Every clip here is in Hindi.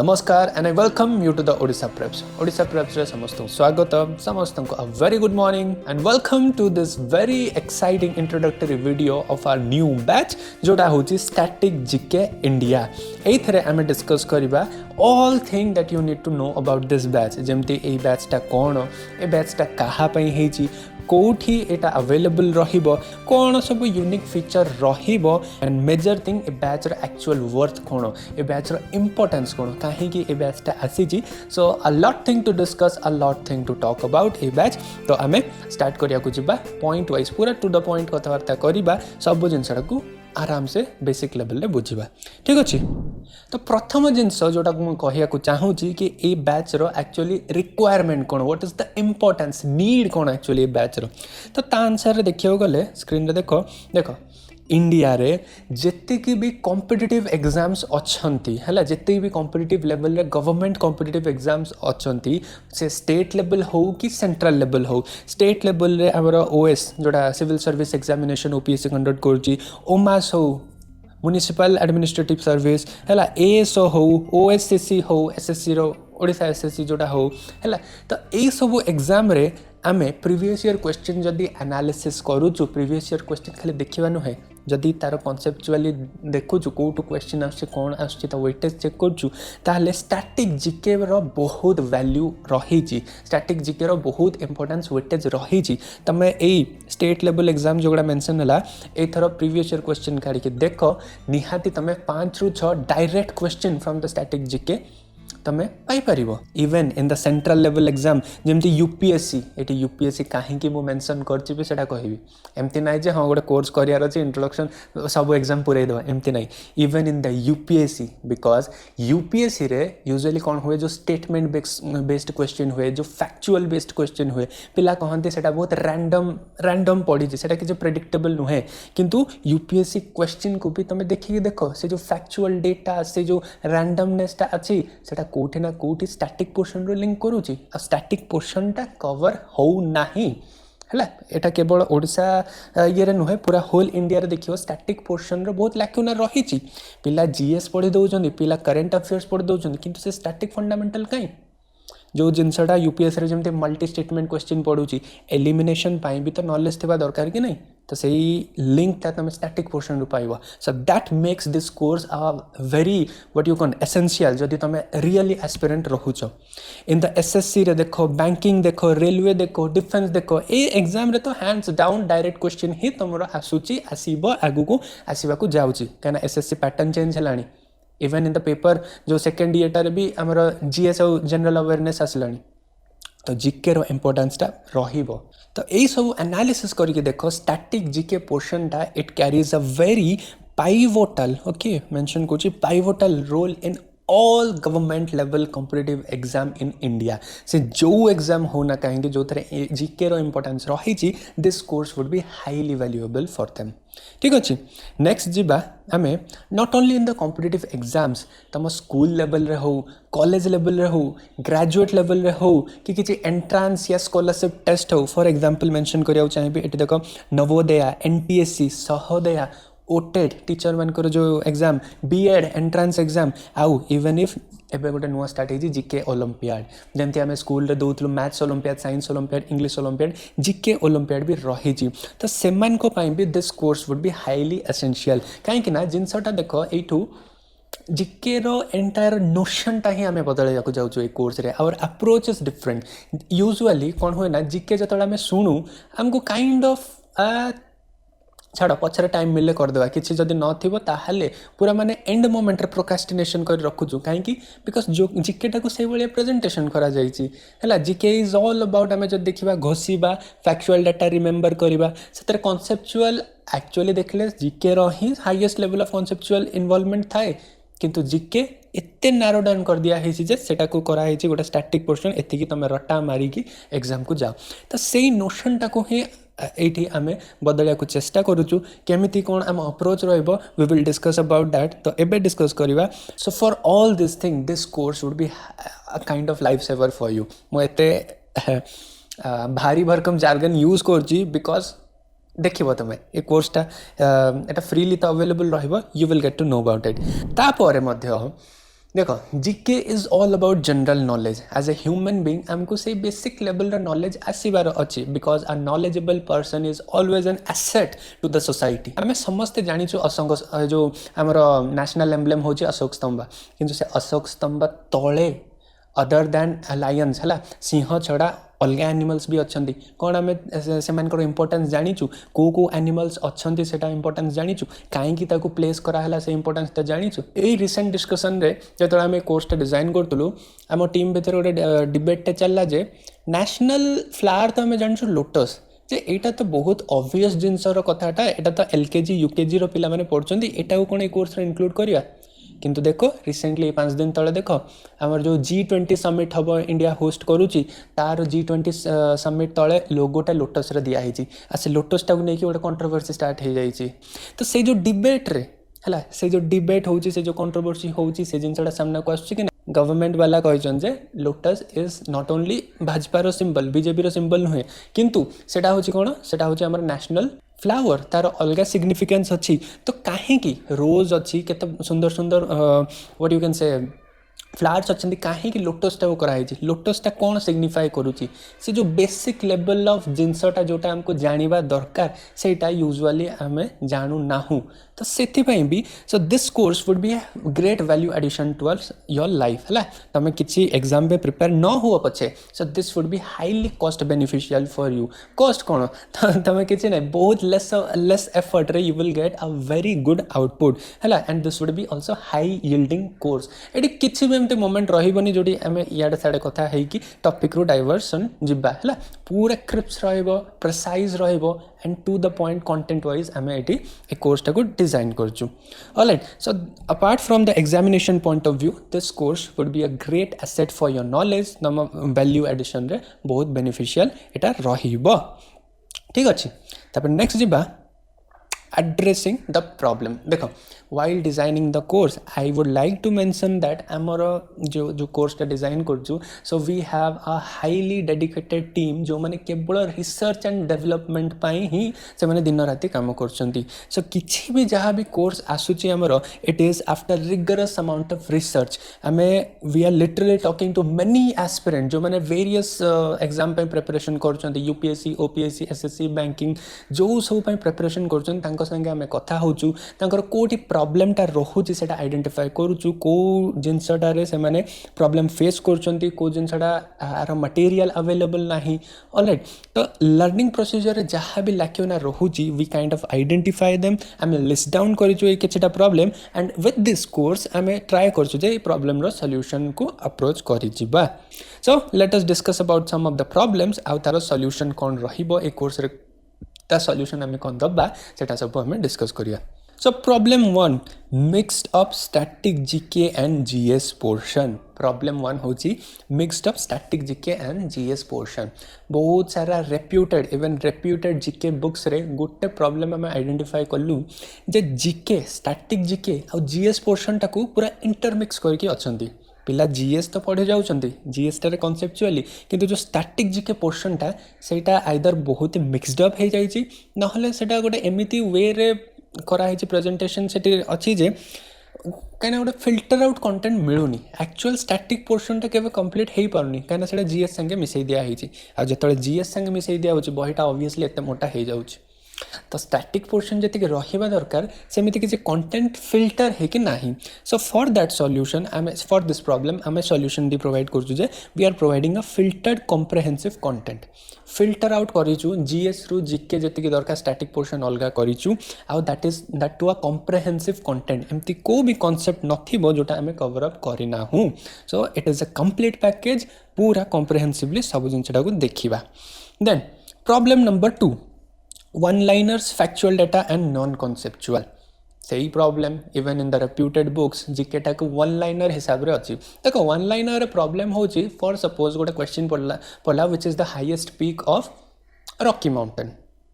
नमस्कार and I welcome you to the Odisha preps. Odisha preps रे समस्त स्वागत, समस्त को a very good morning and welcome to this very exciting introductory video of our new batch जोटा होची स्टैटिक जीके इंडिया। एथरे आमे डिस्कस करिबा all thing that you need to know about this batch, जेमती ए बैचटा कोन, ए बैचटा काहा पई हेची, कोठी एटा अवेलेबल रहिबो, कोन सब यूनिक फीचर रहिबो एंड मेजर थिंग ए बैच रो एक्चुअल वर्थ कोन, ए बैच रो इंपोर्टेंस कोन, काहे कि ए बैचटा आसीची। So a lot thing to discuss, a lot thing to talk about ए बैच। तो आमे स्टार्ट करिया को जिबा पॉइंट वाइज, पूरा टू द पॉइंट कथावार्ता करिबा, सब जिनसडा को आराम से बेसिक लेवल रे बुझिबा। ठीक अछि। तो प्रथम जिनस जोटा को कहिया को चाहूँ कि ए बैच रो एक्चुअली रिक्वायरमेंट कोन, what is the importance need कोन एक्चुअली ए बैच रो। तो ता आंसर रे देखियो गले स्क्रीन रे देखो इंडिया रे जेतिकी भी कॉम्पिटिटिव एग्जाम्स अच्छंती हला, जेतिकी भी कॉम्पिटिटिव लेवल रे गवर्नमेंट कॉम्पिटिटिव एग्जाम्स अच्छंती, से स्टेट लेवल हो कि सेंट्रल लेवल हो। स्टेट लेवल रे हमर ओएस जोड़ा civil service examination OPSC conduct करची, ओमास हो म्युनिसिपल एडमिनिस्ट्रेटिव सर्विस हला, एएसओ हो, ओएससीसी हो, एसएससी रो ओडिशा एसएससी जोड़ा हो हला। तो ए सब एग्जाम रे आमे प्रीवियस ईयर क्वेश्चन जदि एनालिसिस करूचु, प्रीवियस ईयर क्वेश्चन खाली देखिबा नुहे, जदि तार कॉन्सेप्चुअली देखुचु कोटू क्वेश्चन आछे कोन आछे त वेटेज चेक करचु, ताहले स्टैटिक जीके रो बहुत वैल्यू रहिची, स्टैटिक जीके रो बहुत इंपोर्टेंस वेटेज रहिची। तमे ए स्टेट लेवल एग्जाम जोगड़ा मेंशन हला, ए थरो प्रीवियस ईयर क्वेश्चन काढी के देखो, निहाती तमे 5 रु 6 direct question from the static GK तमें पाइपर। Even in the central level exam जमती यूपीएससी, ये यूपीएससी कहीं मुझे मेंशन कर सेटा कहबी, एमती ना जे हाँ गोटे कोर्स करार अच्छे इंट्रोडक्शन सब एग्जाम पूरे देवा, एमती ना। Even in the UPSC, because UPSC रे यूजुअली कौन हुए, जो स्टेटमेंट बेस्ड क्वेश्चन हुए, जो फैक्चुअल बेस्ड क्वेश्चन हुए, पिला कहते सेटा बहुत रैंडम पड़ी, सेटा किसी प्रेडिक्टेबल नुहे, किंतु यूपीएससी क्वेश्चन को भी तुम देखिए देखो, से जो फैक्चुअल डेटा, से जो रैंडमनेसटा अच्छी, सेटा कोठी ना कोठी स्टैटिक पोर्शन रो लिंक करूची, आ स्टैटिक पोर्शन टा कवर हो नाही हला। एटा केवल ओडिशा ये रे नुहे, पूरा होल इंडिया रे देखियो स्टैटिक पोर्शन रो बहुत लैक्यूना रहिची। पिला जीएस पढ़ी दउचंदी, पिला करंट अफेयर्स पढ़ी दउचंदी, किंतु से स्टैटिक फंडामेंटल काई जो जिनसटा यूपीएससी रे जमते मल्टी स्टेटमेंट क्वेश्चन पढ़ुची, एलिमिनेशन पाई भी तो नॉलेज थिबा दरकार कि नहीं, तो सही लिंक ता तुम स्टैटिक पोर्शन रू पाइबा। So that makes this course a very what you can essential जदि तुम रियली एस्पिरेंट रहुचो। इन द एसएससी रे देखो, बैंकिंग देखो, रेलवे देखो, डिफेंस देखो, ए एग्जाम रे तो हैंड्स डाउन डायरेक्ट क्वेश्चन ही तुमरो आसुची, आसीबो, आगु को आसीबा को जाउची, काना एसएससी पैटर्न चेंज हलानी। इवन इन द पेपर जो सेकेंड ईयर भी आमर जीएस और जनरल अवेयरनेस आसलानी, तो जीके रो इंपोर्टेंस टा रहिबो। तो यही सब एनालिसिस करके देखो, स्टैटिक जीके पोर्शन टा it carries a very pivotal, okay mention कोची, pivotal role in all government level competitive exam in India. से जो एग्जाम होना कहेंगे जो तरह जीके रो इंपोर्टेंस रही, this course would be highly valuable for them. ठीक अच्छे। नेक्स्ट जीवा आमे not only in the competitive exams, तुम स्कूल लेवल रे हो, कॉलेज लेवल रे हो, ग्रेजुएट लेवल रे हो, कि किसी एंट्रांस या स्कॉलरशिप टेस्ट हो, फॉर एग्जांपल मेंशन करिया चाहिए ये देखो, नवोदया, एनटीएससी, सहोदया, ओटेड टीचर मानकर जो एग्जाम, बीएड एंट्रांस एग्जाम, आउ इवन इफ एबे गोटे नुआ स्टार्ट होती जीके ओलंपियाड, जमती आम स्कूल रे दौलु maths olympiad, science olympiad, English olympiad, GK olympiad भी रही। तो सेमान को पाई भी this course would be highly essential, कहीं जिनसटा देख यू जीके रो एंटायर नोशनटा ही आम बदल जाऊँ ये कोर्स रे, our approach is different. Usually कौन हुए ना, जीके जो आम शुणु आमको काइंड ऑफ छाड़ पछरे टाइम मिले करदेवा, किसी जदि नथिबो ताहले पूरा माने एंड मोमेंट रे प्रोकास्टिनेशन कर रखुछु, कहीं बिकॉज जो जीके टाको से भाया प्रेजेंटेशन करा जायछि हला। जीके इज ऑल अबाउट आम जब देखा घोषिबा, फैक्चुअल डाटा रिमेंबर करवा, से कॉन्सेप्चुअल एक्चुअली देखले जीके रो ही highest level of conceptual involvement थाए, किंतु जीके एते नारो डाउन कर दिया है जे सेटा को करा है गोटे स्टैटिक पोर्शन, एतिकी तुम रटा मारिकी एग्जाम को जाओ। तो से नोशन टाको ही ये आम बदलिया को चेष्टा करुचु, केमिति कौन आम अप्रोच रहिबो, we will discuss about that. तो एबे डिस्कस करवा। So for all this thing this course would be a kind of life saver for you. मुझे भारी भरकम जार्गन यूज करची, बिकॉज देखिबो तुम ए कोर्सटा एटा फ्रीली तो अवेलेबल रहिबो, you will get to know about it. तापर मध्य देखो GK is all about general knowledge as a human being आमको से बेसिक लेवल नॉलेज आसबार अच्छी because a knowledgeable person is always an asset to the society आम समस्ते जाचु अशोक जो आमर नेशनल एम्ब्लेम हूँ अशोक स्तंभ किंतु से अशोक स्तंभ तले अदर दैन लायंस है सिंह छड़ा अलग एनिमल्स भी अच्छा कौन आम से इंपोर्टेंस जाचु कौ एनिमल्स अच्छा से इंपोर्टेंस जाचु कहीं प्लेस कराला से इंपोर्टेंस जाचु यही रिसेंट डिस्कसन रे जो आम कोर्सटा डिजाइन करूँ आम टीम भितर गोटे डिबेटे चलला जे नेशनल फ्लावर तो आम जानूँ लोटस जे एटा तो बहुत ऑब्वियस जिनसर कथाटा एटा तो एलकेजी यूकेजी रो पिला माने पढ़छन्ती एटा को कोन ए कोर्स रे इंक्लूड करिया किंतु देखो रिसेंटली 5 दिन तले देखो आमर जो G20 समिट हम इंडिया होस्ट करुच्ची तार G20 समिट तले लोगोटा लोटस रे दिया है आ से लोटसटा को लेकिन गोटे कंट्रोवर्सी स्टार्ट हो जाए तो से जो डिबेट रे है से जो डिबेट होची से जो कंट्रोवर्सी होची से जिनसटा सामना को आछी कि गवर्नमेंट वाला कहछन जे लोटस इज नॉट ओनली भाजपार सिंबल बीजेपी रो सिंबल नुहे किंतु सेटा होची कोन सेटा होची हमर नेशनल फ्लावर तार अलग सिग्निफिकेन्स अच्छी तो कहीं रोज अच्छी केते सुंदर सुंदर what you can say flowers अच्छा कहीं लोटसटा को कराई लोटसटा कौन सिग्निफाई करुच्ची से जो बेसिक लेवल ऑफ जिनसटा जोटा हमको जानिबा दरकार सेटा यूजुअली आम जानू नाहू तो से भी so this course would be a great value addition towards your life है तुम किसी एग्जाम में प्रिपेयर न हो पछे so this would be highly cost beneficial for you cost कौन तुम किसी ना बहुत लेस एफर्ट रे you will get a very good output है and this would be also high yielding course एटी किसी भी एमती मोमेंट रही जो आम इे साढ़े कथा है कि टॉपिक रू डाइवर्सन जीवा है पूरा crisp precise and to the point content wise आम ये ए कोर्सटा को डिजाइन करचु alright so apart from the examination point of view this course would be a great asset for your knowledge तुम वैल्यू एडिशन रे बहुत बेनिफिशियल एटा रहिबो ठीक अच्छे तापर नेक्स्ट जीवा addressing the problem देखो while designing the course I would like to mention that आमर जो कोर्स टा design करछु so we have a highly dedicated team जो माने केवल रिसर्च एंड डेवलपमेंट पाई ही से माने दिन राति काम करछंती so किछि भी जहाँ भी कोर्स आसुची आमर it is after rigorous amount of research आमे we are literally talking to many aspirant जो माने various एग्जाम पे प्रिपरेशन करछंती UPSC OPSC SSC बैंकिंग जो सब पे प्रिपरेशन करछंती संगे आम कथा होचु तांकर कोटी प्रॉब्लम टा रहुची सेटा आइडेंटिफाई करूचु को जिनसटारे से माने प्रॉब्लम फेस करछंती को जिनसटा आर मटेरियल अवेलेबल नाही ऑलराइट तो लर्निंग प्रोसीजर रे जहाँ भी लाक्योना रहुची we kind of identify them आम लिस्ट डाउन करिछु ए किछटा problem and with this course आम ट्राई करछु जे प्रॉब्लम रो सॉल्यूशन को अप्रोच करि जिबा so let us discuss about some of the problems आउ तार सॉल्यूशन कोन रहिबो ए कोर्स रे ता सॉल्यूशन आम कौन दबा सेटा सब आम डिस्कस करिया so problem 1 mixed up static GK and GS portion problem 1 होची mixed up static GK and GS portion बहुत सारा reputed even reputed GK books रे गोटे प्रॉब्लम आम आइडेंटिफाई कलु जे जीके स्टैटिक जीके और जीएस पोर्शन टाकू पूरा इंटरमिक्स करके अछंती पिला जीएस तो पढ़े जाउछंती जीएस टारे कॉन्सेप्चुअली किंतु जो स्टैटिक जीके पोर्शनटा सेटा आइदर बहुत मिक्सड अप हो जाइछि नहले सेटा गोटे एमिति वे रे करा है प्रेजेंटेशन सेटी अछि जे कहीं गोटे फिल्टर आउट कंटेंट मिलूनी एक्चुअल स्टैटिक पोर्शनटा केवे कंप्लीट हो पारुनी कहीं सेटा जीएस संगे मिसई दिया है आ जतले जीएस संगे मिसई दिया होछि बहीटा ऑब्वियसली एते मोटा हो जाउछि तो स्टैटिक पोर्शन जी रहा दरकार सेमती किसी कंटेंट फिल्टर है कि नहीं सो फॉर दैट सॉल्यूशन आम फॉर दिस प्रॉब्लम आम सॉल्यूशन दी प्रोवाइड करछु जे we are providing a filtered comprehensive content filter out करिछु जीएस रु जीके जति दरकार स्टैटिक पोर्शन अलग करिछु आउ that to a comprehensive content एमती को भी कॉन्सेप्ट नथिबो जोटा आम कवर अप करिना हूँ so it is a complete package पूरा कॉम्प्रिहेंसिवली सब जिनटा को देखिबा then problem number 2 one liners factual data and non conceptual सही problem even in the reputed books GK टा को वन लाइनर हिसाब रे अछि देखो वन लाइनर प्रॉब्लम होची फॉर सपोज गोटे क्वेश्चन पड़ला which is the highest peak of Rocky mountain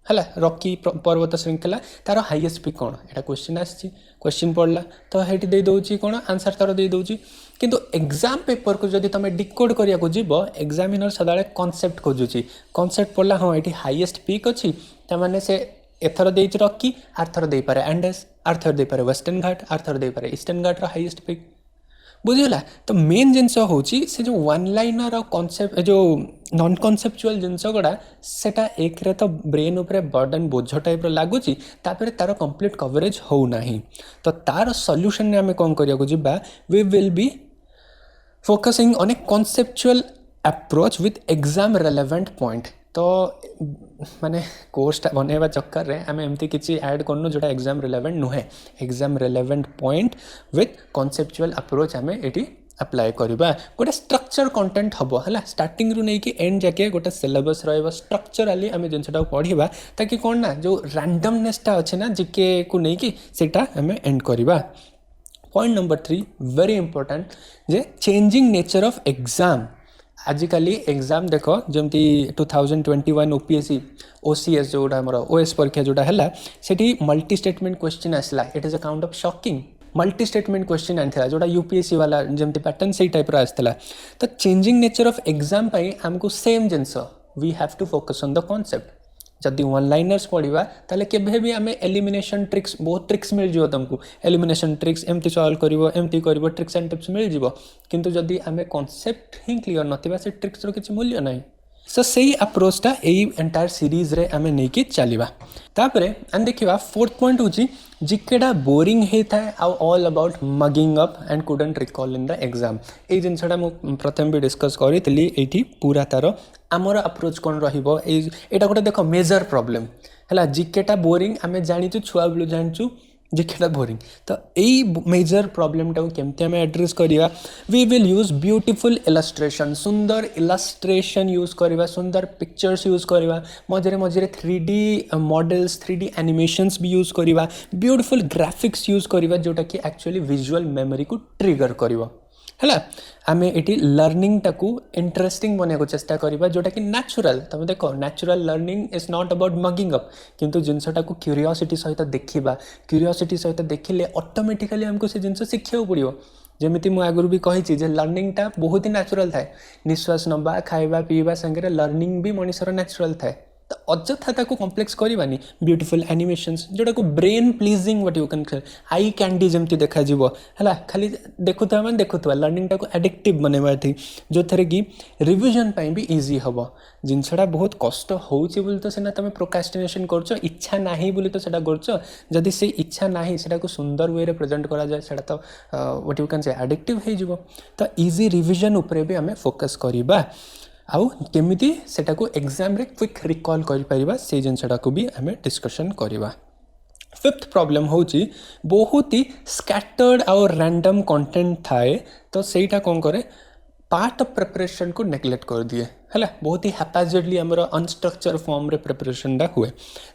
हला रॉकी पर्वत श्रृंखला तार हाईएस्ट पीक कोन एटा क्वेश्चन आछि क्वेश्चन पड़ला तो हेटी दे दोची कोन आंसर तार दे दोची किंतु एग्जाम पेपर को जदि तुम डिकोड करिया को जीवो एग्जामिनर सदाळे कांसेप्ट खोजुची कांसेप्ट पड़ला हाँ ये हाईएस्ट पीक अच्छी तमाने से एथर दे रॉकी आर थर दे पारे एंडेस आर थर दे पारे वेस्टर्न घाट आर थर दे पारे ईस्टर्न घाट रो हाईएस्ट पीक बुझीगला। तो मेन जिनस हूँ से जो वन लाइनर और कॉन्सेप्ट जो नॉन कॉन्सेप्चुअल जिनस गुड़ा सेटा एक रे तो ब्रेन उपरे बर्डन बोझ टाइप लगुच तार कंप्लीट कवरेज होना। तो तार सॉल्यूशन आम कौन करने जा we will be focusing on a conceptual approach with exam relevant point. तो माने कोर्सटा बनवा चक्कर रे आम एमती किसी ऐड करनु जोटा एग्जाम रिलेवेंट नुहे। Exam relevant point with conceptual approach आम ये अप्लाई करवा। गोटे स्ट्रक्चर कंटेंट हम है स्टार्टिंग रू नहीं कि एंड जाके गोटे सिलेबस स्ट्रक्चराली आम जिनटा पढ़ा ताकि कौन ना जो रैंडमनेसटा अच्छे ना जीके को लेकिन सेटा आम एंड करवा। पॉइंट नंबर 3 वेरी इंपोर्टेंट जे चेंजिंग नेचर ऑफ एग्जाम। आजिकली एग्जाम देख जमती 2021 ओपीएससी ओसीएस जोटा आम ओएस परीक्षा जोटा है सेठी मल्टी स्टेटमेंट क्वेश्चन आसला। It is a count of shocking multi statement question आनी जोटा यूपीएससी वाला जमती पैटर्न से टाइप आसला। तो चेंजिंग नेचर ऑफ एग्जाम आमको सेम जिनस we have to focus on the concept. जदि वन लाइनर्स पढ़ा ताले केबे भी आम एलिमिनेशन ट्रिक्स बहुत ट्रिक्स मिल जाव तुमको एलिमिनेशन ट्रिक्स एमती सॉल्व करिवो एमती करिवो ट्रिक्स एंड टिप्स मिल जाव। किंतु जदि आम कॉन्सेप्ट ही क्लियर नथिबा से ट्रिक्स रो किछि मूल्य नहीं। सो सेही अप्रोचटा एई एंटायर सीरीज रे आम नहीं चलवा। तापरे आम देखिबा फोर्थ पॉइंट होची जिकेटा बोरिंग होता है all about mugging up and couldn't recall in the exam. ये जिनसा मुझे प्रथम भी डिस्कस करी ये पूरा तार आमर अप्रोच कौन रहा गोटे देख मेजर प्रॉब्लम है जिकेटा बोरिंग आम जाचु छुआ बेलू जाचु जिकेटा बोरिंग। तो यही मेजर प्रॉब्लम टाइम केमती आम एड्रेस करिया we will use beautiful illustration सुंदर इलस्ट्रेशन यूज करवा सुंदर पिक्चर्स यूज करवा मझे मझे 3D मॉडल्स 3D एनिमेशंस भी यूज करवा ब्यूटीफुल ग्राफिक्स यूज करवा जोटा कि एक्चुअली विजुअल मेमोरी को ट्रिगर करवा है। आम ये लर्निंग टाकू इंटरेस्टिंग बनने को चेष्टा करवा जोटा कि नेचुरल। तुम देख natural learning is not about mugging up किंतु जिनसटा को क्यूरियोसिटी सहित देखा क्यूरियोसिटी सहित देखिले ऑटोमेटिकली हमको से जिनस शिखा पड़ो। जमीती मुझे आगुरी भी कही लर्निंगटा बहुत ही नेचुरल थाए निश्वास नवा खाଇବା पीवा संगे लर्निंग भी मनुष्यर नेचुरल थाए। तो अଯଥା ताको कॉम्प्लेक्स करवानी ब्यूटीफुल एनिमेशंस जोटा को brain pleasing what you can eye candy जमती देखा जीवो है खाली देखुवा मैंने देखुवा लर्निंग टाको एडिक्टिव बनवा थी जो थे कि रिविजन भी इजी हम जिनसा बहुत कष्ट होची बोली तो सीना तुम प्रोकास्टिनेशन करछ इच्छा नहीं बोली तो सेटा करछ जदि से इच्छा नहीं सेटा को सुंदर वे प्रेजेंट करा जाए सेटा तो what you can say addictive हो जिवो। तो इजी रिविजन उपरे भी आम फोकस करवा आउ केमिति सेटा को एग्जाम रे क्विक रिकॉल कर परिबा से जिनसटा को भी आम डिस्कशन करवा। फिफ्थ प्रॉब्लम होची बहुत ही स्कैटर्ड और रैंडम कंटेंट थाए तो सेटा कौन करे पार्ट ऑफ प्रिपरेशन को नेग्लेक्ट कर दिए है बहुत ही हैपाजेडली आमर अनस्ट्रक्चर फॉर्म रे प्रिपरेशन टा हुए।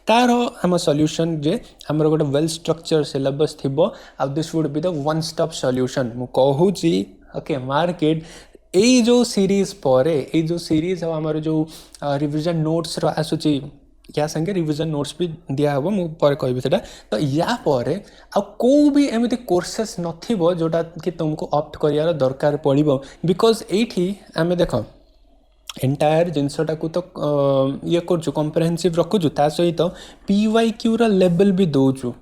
तार आम सॉल्यूशन जे आमर गोटे वेल स्ट्रक्चर सिलेबस थिबो आ this would be the one stop solution मु कहूची ओके मार्केट यही जो सीरीज पर ये जो सीरीज आमर जो रिविजन नोट्स आसूची या संगे रिविजन नोट्स भी दिया हम मुझे कहबी सेटा। तो या पर को भी एमती कोर्सेस नथिबो जोटा कि तुमको ऑप्ट करियार दरकार पड़िबो बिकॉज एठी आमे देख एंटायर जिनसटा को तो ये कर कम्प्रेहेंसिव रखुचु ता सहित PYQ रा लेवल भी दौचु।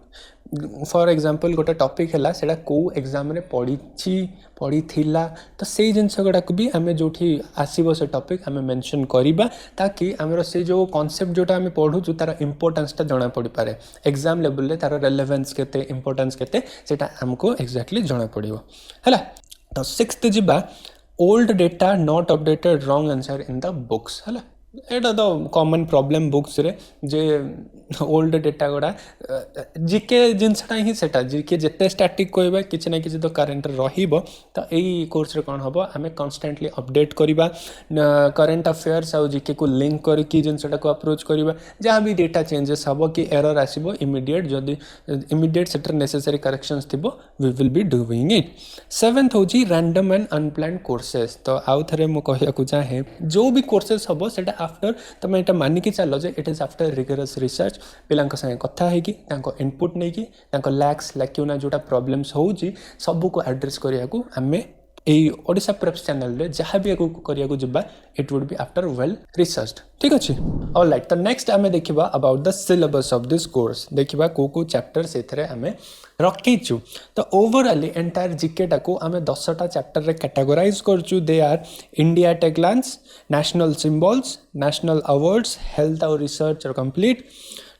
फॉर एग्जांपल गोटे टॉपिक है सेटा को एग्जाम रे पढ़ी थिला तो से जिनस गुड़ाक भी आम जो आसो से टॉपिक आम मेंशन करिबा ताकि आमर से जो कॉन्सेप्ट जोटा आम पढ़ुचु तार इंपोर्टेंसटा जना पड़ पारे एग्जाम लेवल रे तार रेलेवेंस केते इंपोर्टेंस केते सेटा हमको एक्जाक्टली जना पड़ो है। तो सिक्स्थ जिबा old data not updated wrong answer in the books है एटा तो कॉमन प्रॉब्लम बुक्स रे जे ओल्ड डेटा गुड़ा जिके जिनसटा ही सेटा जिके जिते स्टैटिक कहबा किसी ना किसी तो करेन्ट रहिबो। तो यही कोर्स रे कौन हम आम कन्स्टेंटली अपडेट करवा करेन्ट अफेयर्स आउ जिके को लिंक करके जिनसटा को अप्रोच करवा जहाँ भी डेटा चेंजेस हम कि एरर आसो इमिडिएट जदि इमिडिएट सेटर नेसेसरी करेक्शंस थिबो we will be doing it. Seventh होची रैंडम एंड अनप्लान्ड कोर्सेस। तो आउ थे मुझे कहूँ चाहे जो भी कोर्सेस हम सेटा आफ्टर तुम यहाँ मानिकी चल जे it is after rigorous research पिला संगे कथा है इनपुट नहीं कि लैक्स लैक्यूना जोटा प्रॉब्लम्स होची सबको एड्रेस करने को आम এই ओडिशा प्रेप्स चैनल रे जहाँ भी आगू करिया को जिबा it would be after well researched ठीक अच्छे ऑलराइट तो नेक्स्ट आम देखा about the syllabus of this course देखा को चैप्टर से आम रखीचु तो ओवरऑली एंटायर जीके टाको आम 10टा चैप्टर रे कैटेगराइज करचु they are India at a glance national symbols national awards health और रिसर्च और कंप्लीट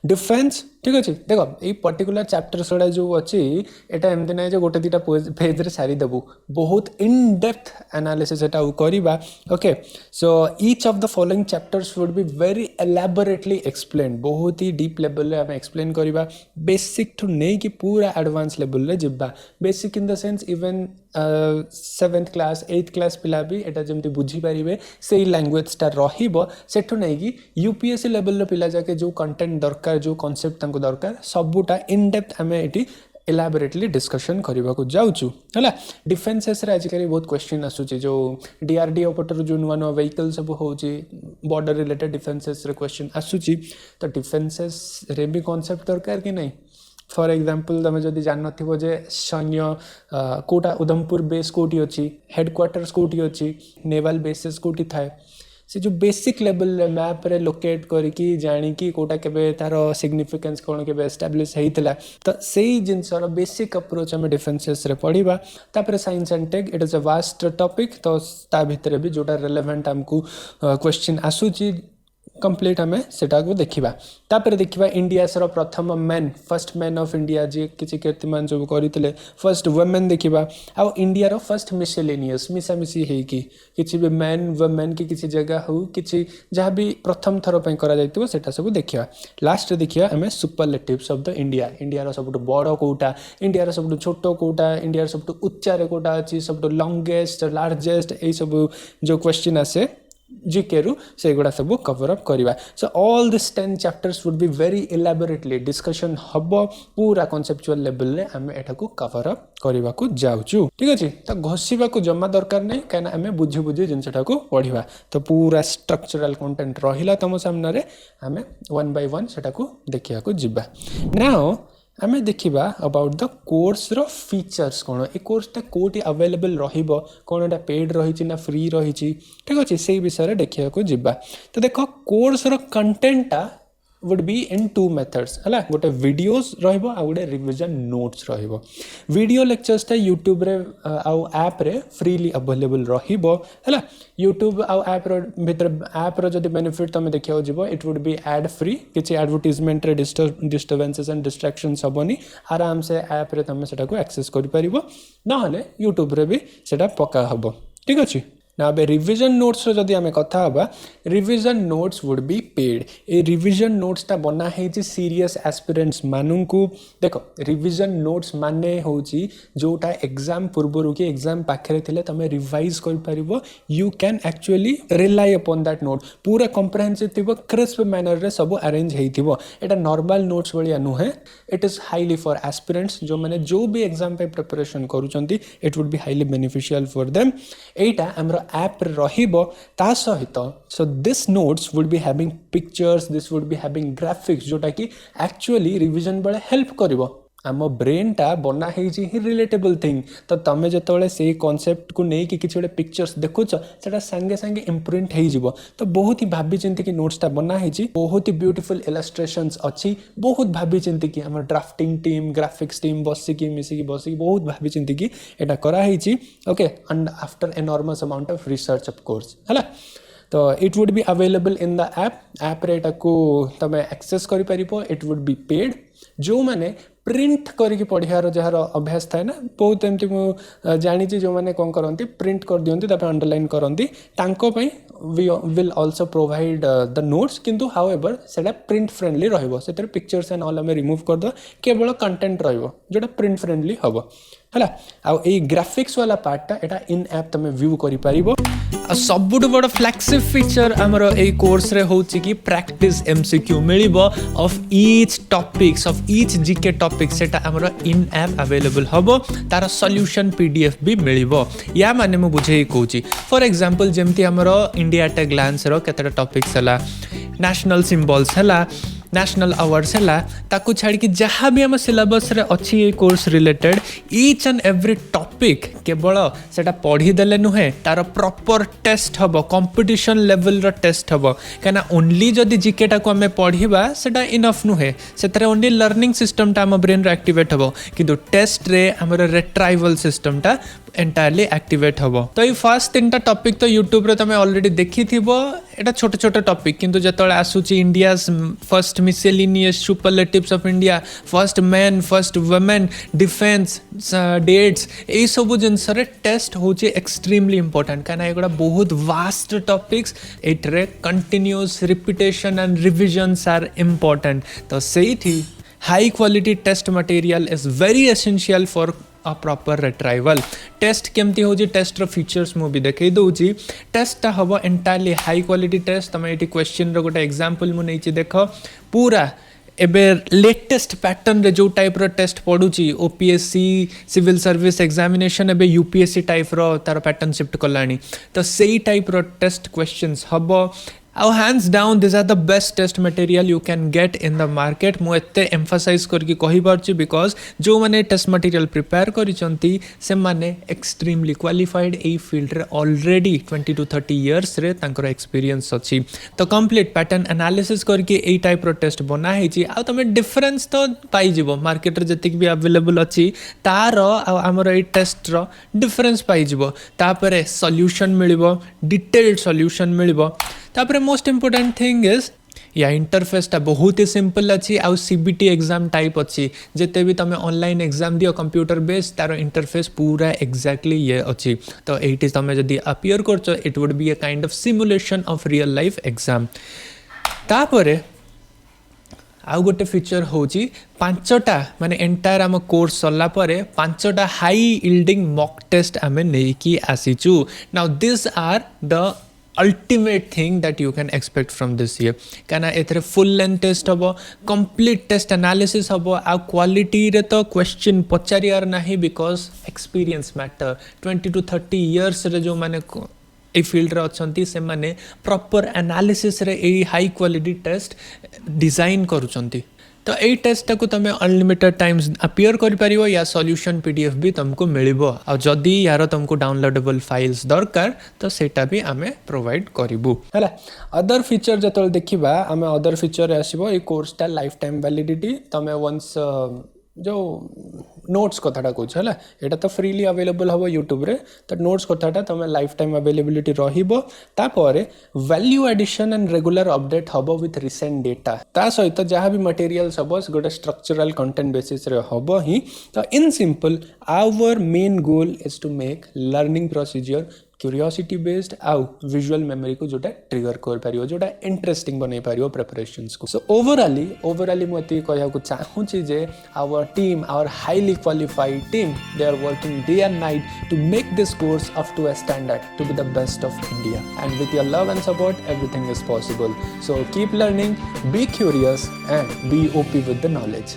डिफेन्स ठीक अच्छे देख ये पर्टिकुलर चैप्टर गुड़ा जो अच्छी यहाँ एमती ना गोटे दुटा पेज रे सारीदेबू बहुत इन डेप्थ एनालिसिस करवा okay so each of the following chapters would be very elaborately explain बहुत ही डीप लेवल आम एक्सप्लेन करवा बेसिक ठू नहीं कि पूरा एडवांस लेवल रे जिबा basic in the sense even 7th class 8th class पिला भी एटा जमती बुझी पारिबे सेही लैंग्वेज टा रहिबो सेठू नहीं कि यूपीएससी लेवल रो पिला जाके जो कंटेंट दरकार जो कांसेप्ट तांको दरकार सबुटा इन डेप्थ आमे एटी एलाबोरेटली डिस्कशन करने को जाऊँ है डिफेन्सेस आजिकल बहुत क्वेश्चन आसूँ जो डीआरडीओ पटर जो नुआ नुआ व्हीकल सब हो बॉर्डर रिलेटेड डिफेन्सेस क्वेश्चन आसूँ तो डिफेन्सेस रे भी कॉन्सेप्ट दरकार कि नहीं फॉर एग्जांपल तुम जब जान जे सैन्य कोटा उधमपुर बेस कोटी अच्छी हेडक्वार्टर्स कोटी अच्छी नेवाल बेसेस कोटी थाए से जो बेसिक लेवल मैप रे लोकेट करके जानिकी कोटा केबे तार सिग्निफिकेंस कौन के एस्टाब्लिश होता तो सही जिनसर बेसिक अप्रोच आम डिफेन्सेस रे पढ़ा तापर science and tech it is a vast topic तो ता भितर भी जोटा रेलेवेंट आमको क्वेश्चन आसूची कंप्लीट आम सेटा को देखा तापर देखा इंडिया सर प्रथम man first man of India जी किसी कीर्तिमान सब करते फर्स्ट वुमेन देखा आउ इंडिया फर्स्ट मिसेलेनियस मिसामिशी होगी भी मैन वुमेन की किसी जगह हो कि जहाँ भी प्रथम थर पर करा सब देखा लास्ट देखिए आम superlatives of the India India सब बड़ कोटा इंडिया सब छोट कोटा इंडिया सब उच्चारे कोटा अच्छी सब लंगेस्ट लार्जेस्ट यही सब जो क्वेश्चन आसे जीके रु से गुड़ा सब कवर अप करवा so all this 10 chapters would be very elaborately discussion हम पूरा कॉन्सेप्चुअल लेवल रे आम एटा को कवर अप करने को जाऊँ ठीक अच्छे तो घोषा को जमा दरकार नहीं कहीं आम बुझी बुझी जिनटा को पढ़ा तो पूरा स्ट्रक्चरल कंटेंट रहा तुम सामने आम 1 by 1 से देखा जा नाउ आम देखा अबाउट द कोर्स रो फीचर्स कौन ए कोर्सटा कोटी अवेलेबल रहिबो कौन एटा पेड रही ना फ्री रही ठीक अच्छे से विषय देखा जा तो देख कोर्स रो कंटेंटा वुड बी इन 2 मेथड्स है गोटे वीडियोस रहिबो आ गोटे रिविजन नोट्स रहिबो वीडियो लेक्चर्स ता यूट्यूब रे आउ ऐप रे फ्रीली अवेलेबल रहिबो है यूट्यूब आउ ऐप रो भीतर ऐप रो जदि बेनिफिट तमे देखियो जिवो it would be ad free किछि एडवर्टाइजमेंट रे डिस्टर्बेंसेस एंड डिस्ट्रैक्शंस हबनी आराम से ऐप रे तमे सेटा को एक्सेस करि परिबो न हले यूट्यूब रे भी सेटा पक्का हबो ठीक अछि ना अब रिविजन नोट्स रो जदि आमे कथा हबा revision notes would be paid A revision notes टा बना है सीरियस एस्पिरेंट्स मानू देख रिविजन नोट्स माने होची जोटा एग्जाम पूर्व कि एग्जाम पाखे थे तुम रिवाइज कर you can actually rely upon that note पूरा कम्प्रेहेंसिव थी क्रिस्प मैनर रे सब अरेंज होइथिबो एटा नॉर्मल नोट्स भलिया नुहे it is highly for aspirants जो मैंने जो भी एग्जाम पे प्रिपरेशन करूचंती it would be highly beneficial for them एटा हमर ऐप रहिबो ता सहित so this notes would be having pictures this would be having graphics जोटा कि एक्चुअली रिविजन बेले हेल्प करिवो आम ब्रेन टा बना ही रिलेटेबल थिंग तो तुम जो से कॉन्सेप्ट को नहीं कि किसी गोटे पिक्चर्स देखुच से सांगे सांगे इम्प्रिंट हो तो बहुत ही भाभी चिंती कि नोट्सटा बना ही बहुत ही ब्यूटीफुल इलस्ट्रेशंस अच्छी बहुत भाभी चिंती कि आम ड्राफ्टिंग टीम ग्राफिक्स टीम बसिकी मिसिकी बसिकी बहुत भाभी चिंती कि यहाँ कराई okay and after enormous amount of research of course है तो it would be available in the app रे को तुम एक्सेस कर इट वुड बी पेड जो मैंने प्रिंट करके पढ़ार जार अभ्यास थाए ना बहुत एमती मुझे जानी जो मैंने कौन करती प्रिंट कर दिखती अंडरलाइन करती we will also provide the notes किंतु हाउ एवर से प्रिंट फ्रेंडली रही पिक्चर्स एंड ऑल आम रिमूव करदे केवल कंटेंट रोटा प्रिंट फ्रेंडली हम है आउ ग्राफिक्स वाला पार्टा एटा इन ऐप तुम व्यू कर सबुठ बड़ फ्लैगशिप फीचर आमर ए कोर्स रे होची कि प्रैक्टिस एमसीक्यू मिलिबो of each topics of each GK topic सेटा आमर इन ऐप अवेलेबल हबो तार सॉल्यूशन पीडीएफ भी मिलिबो या माने मु बुझे कहूची फॉर एग्जांपल जेमती आमर इंडिया एट ए ग्लांस रो केतटा टॉपिक्स हला नेशनल सिंबल्स हला नेशनल अवार्ड्स है ताकू छाड़ कि जहाँ भी आम सिलेबस रे अच्छी ये course related each and every topic केवल सेटा पढ़ीदेले नुहे तार प्रॉपर टेस्ट हम कंपटीशन लेवल रो टेस्ट हम कहीं ओनली जदि जीकेटा को आम पढ़ा सेटा इनफ नुहे से ओनली लर्निंग सिस्टम आम ब्रेन एक्टिवेट हम किंतु टेस्ट रे आमर रेट्राइवल सिस्टम टा एंटायरली एक्टिवेट हम तो ये फर्स्ट 3टा टॉपिक तो यूट्यूब रे तुम ऑलरेडी देखी थीबो एटा छोट छोट टॉपिक किंतु जतले आसुची India first miscellaneous superlatives of India first man first women defence dates यही सब जिनस टेस्ट होची एक्सट्रीमली इंपोर्टेंट कहीं एगुड़ा बहुत वास्ट टॉपिक्स एटरे continuous repetition and revisions are important तो सही high quality test material is very essential for a proper retrieval test केमती होची टेस्ट रो फीचर्स मु भी देखै दउची टेस्ट हबो एंटायरली हाई क्वालिटी टेस्ट तमे एटी क्वेश्चन रो गोटे एग्जांपल मु नैची देखो पूरा एबे लेटेस्ट पैटर्न रे जो टाइप रो टेस्ट पडुची ओपीएससी सिविल सर्विस एग्जामिनेशन एबे यूपीएससी टाइप रो तार पैटर्न शिफ्ट कलानी तो सेही टाइप रो टेस्ट क्वेश्चंस हबो आउ hands down this are the best test material you can get in the market मु एते एम्फसाइज करके कहि पारछि बिकॉज जो माने टेस्ट मटेरियल प्रिपेयर करिसंती से माने एक्सट्रीमली क्वालिफाइड ए फील्ड रे ऑलरेडी 20 to 30 इयर्स रे तांकर एक्सपीरियंस अछि तो कंप्लीट पैटर्न एनालिसिस करके ए टाइप रो टेस्ट बना हेछि आ तमे डिफरेंस तो पाई जिवो मार्केट रे जतिक भी अवेलेबल अछि तार आ हमर ए टेस्ट रो डिफरेंस पाई जिवो तापरे सॉल्यूशन मिलिबो डिटेल्ड सॉल्यूशन मिलिबो तापरे मोस्ट इंपोर्टेंट थिंग इज या इंटरफेसटा बहुत ही सिंपल अच्छी आउ सीबीटी एग्जाम टाइप अच्छी जिते भी तुम ऑनलाइन एग्जाम दियो कंप्यूटर बेस्ड तार इंटरफेस पूरा एक्जाक्टली ये अच्छी तो ये तुम जब अपियर कर it would be a kind of simulation of real life exam तापरे आउ गोटे फीचर होची 5टा माने एंटायर आम कोर्स सरला परे 5टा हाई इल्डिंग मॉक टेस्ट आमे नेकी आसीचु now this are the ultimate thing that you can expect from this year kana ethre full length test hobo complete test analysis hobo a quality re to question pachariyar nahi because experience matter 20 to 30 years re jo mane a field रे अछंती से माने प्रॉपर एनालिसिस रे ए हाई क्वालिटी टेस्ट डिजाइन करूचंती तो यही टेस्ट को तुम अनलिमिटेड टाइम्स अपियर कर पारिबो या सॉल्यूशन पीडीएफ भी तुमको मिलिबो आ जदी यार तुमको डाउनलोडेबल फाइल्स दरकार तो सेटा भी आमे प्रोवाइड करिबु हला अदर फीचर जतल देखिबा आमे अदर फीचर रे आसीबो ए कोर्स टा लाइफ टाइम वैलिडिटी तुमे वंस जो नोट्स कथाटा कौच है यहाँ तो फ्रीली अवेलेबल हम यूट्यूब रे तो नोट्स कथाटा तुम लाइफ टाइम अवेलेबिलिटी रहीपर value addition and regular update हम विथ रिसेंट डेटा ता सहित जहाँ भी मटेरियल्स हम गोटे स्ट्रक्चरल कंटेंट बेसिस रे हम ही तो in simple our main goal is to make learning procedure curiosity based आउ विजुअल मेमोरी को जोटा ट्रिगर कर पारियो जोटा इंटरेस्टिंग बनै पारियो प्रिपरेशंस को सो ओवरऑली मुझे कहया को चाहूची जे our team our highly qualified team they are working day and night to make this course up to a standard to be the best of India and with your love and support everything is possible so keep learning be curious and be open with the knowledge